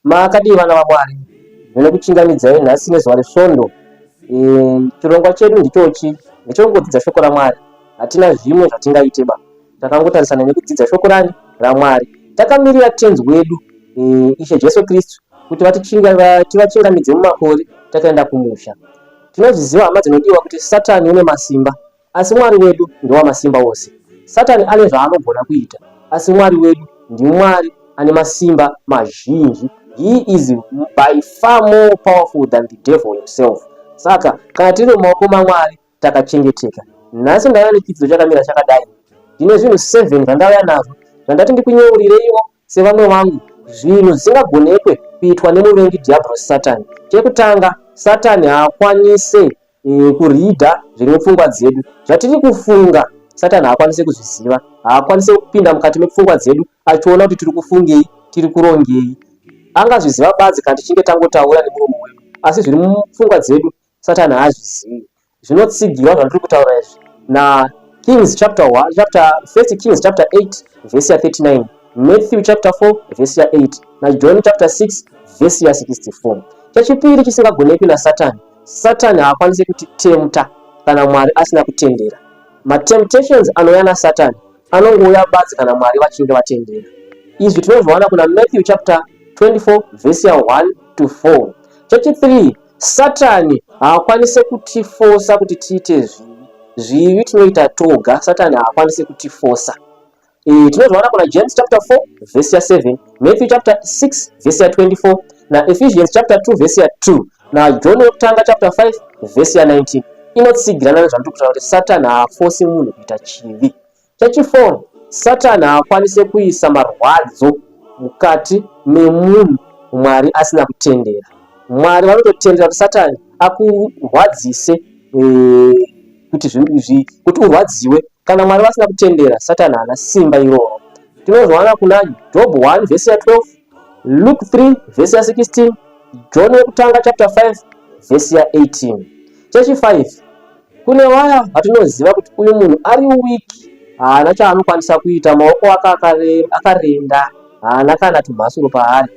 makadivana vamwari zvinokuchingamidzai nhasi nezuva resvondo. Chirongwa chedu ndichochi, ndechongodzidza shoko ramwari. Hatina zvimwe zvatingaiteba, takangotarisana nekudzidza shoko ramwari. Takamirira tenzi wedu Ishe Jesu Kristu kuti tivachingamidze mumakore takaenda kumusha. Tinozviziva hama dzinodiwa kuti Satani une masimba, asi Mwari wedu ndiwa masimba ose. Satani ane zvaanogona kuita, asi Mwari wedu ndi Mwari ane masimba mazhinji. He is by far more powerful than the devil himself. Saka kana tiri mumaoko maMwari takachengeteka. Nhasi ndauya nechidzidzo chakamira chakadai. Ndine zvinhu 7 zvandauya nazvo zvandati ndikunyeureiwo sevamwe vangu, zvinhu zvisingagonekwe kuitwa nemuvengi Diablos Satani. Chekutanga, Satani haakwanise kuridha zviri mupfungwa dzedu. Zvatiri kufunga Satani haakwanise kuzviziva, haakwanise kupinda mukati mepfungwa dzedu achiona kuti tiri kufungei, tiri kurongei. Angazviziva badzi kana tichinge tangotaura nemuromo wedu, asi zviri mupfungwa dzedu Satani haazvizivi. Zvinotsigirwa zvandiri kutaura izvi na Kings chapter 1 Kings chapter 8 verse ya 39, Matthew chapter 4 verse ya 8 na John chapter 6 verse ya 64. Chechipiri chisingagonekwi na Satani, Satani haakwanise kutitempta kana Mwari asina kutendera. Temptations anouya na Satani anongouya badzi kana Mwari vachinge vatendera. Izvi tinozviona kuna Matthew chapter 24 verse ya 1 to 4. Chechipiri, Satani haakwanise kutifosa kuti tiite zvivi tinoita toga. Satani haakwanise kutifosa. Tinozviona kuna James chapter 4 verse ya 7, Matthew chapter 6 verse ya 24 na Ephesians chapter 2 verse ya 2 na John wekutanga chapter 5 verse ya 19. Inotsigirana nezvandiri kutaura kuti Satani haafosi munhu kuita chivi. Chechiforo, Satani haakwanise kuisa marwadzo mukati memunhu Mwari asina kutendera. Mwari vanototendera kuti Satani akurwadzise kuti urwadziwe. Kana Mwari vasina kutendera, Satani haana simba iroro. Tinozviona kuna Job 1 verse ya 12, Luke 3 verse ya 16, John wekutanga chapter 5 verse ya 18. Chechi5, kune vaya vatinoziva kuti uyu munhu ari wiki, haana chaanokwanisa kuita, maoko ake akarenda, haana kana tumhasuro paari.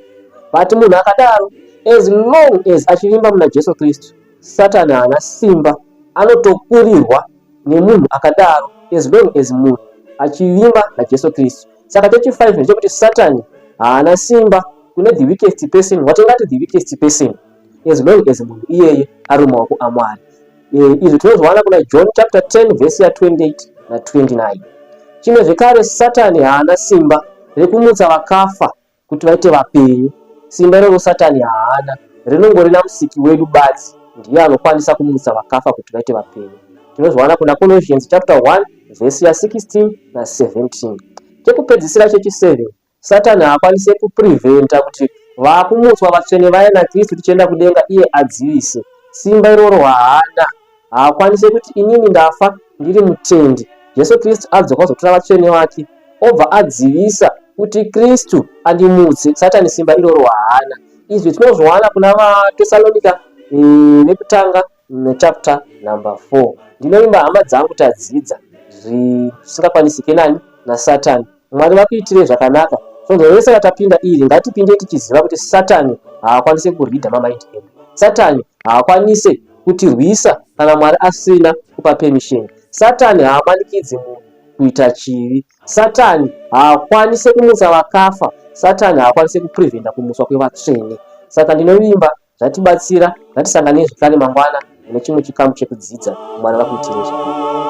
But munhu akadaro, as long as achivimba muna Jesu Kristu, Satani haana simba, anotokurirwa nemunhu akadaro as long as munhu achivimba naJesu Kristu. Saka chechi5 ndechekuti Satani haana simba kune the weakest person, watingati the weakest person, as long as munhu iyeye ari mumaoko aMwari. Izvi tinozviona kuna John chapter 10 verse ya 28 na 29. Chimwe zvekare, Satani haana simba rekumutsa vakafa kuti vaite vapenyu. Simba iroro Satani haana, rinongorina musiki wedu badzi, ndiye anokwanisa kumutsa vakafa kuti vaite vapenyu. Tinozviona kuna Colossians chapter 1 verse ya 16 na 17. Chekupedzisira chechi7, Satani haakwanise kupreventa kuti vakumutswa vatsvene vaya naKristu tichienda kudenga iye adzivise. Simba iroro haana, haakwanise kuti inini ndafa ndiri mutendi, Jesu Kristu adzoka kuzotora vatsvene vake obva adzivisa kuti Kristu andimutse. Satani simba iroro haana. Izvi tinozviona kuna vaTesalonika nekutanga chapter number 4. Ndinovimba hama dzangu tadzidza zvisingakwanisike nani na Satani. Mwari vakuitire zvakanaka. Shongwe yese yatapinda iri ngatipinde tichiziva kuti Satani haakwanise kuridha mamaindi edu. Satani haakwanise kutirwisa kana Mwari asina kupa permission. Satani haamanikidzi munhu kuita chivi. Satani haakwanise kumutsa vakafa. Satani haakwanise kupreventa kumuswa kwevatsvene. Saka ndinovimba zvatibatsira, ngatisangane zvekare mangwana nechimwe chikamu chekudzidza. Mwari vakuitire zvakanaka.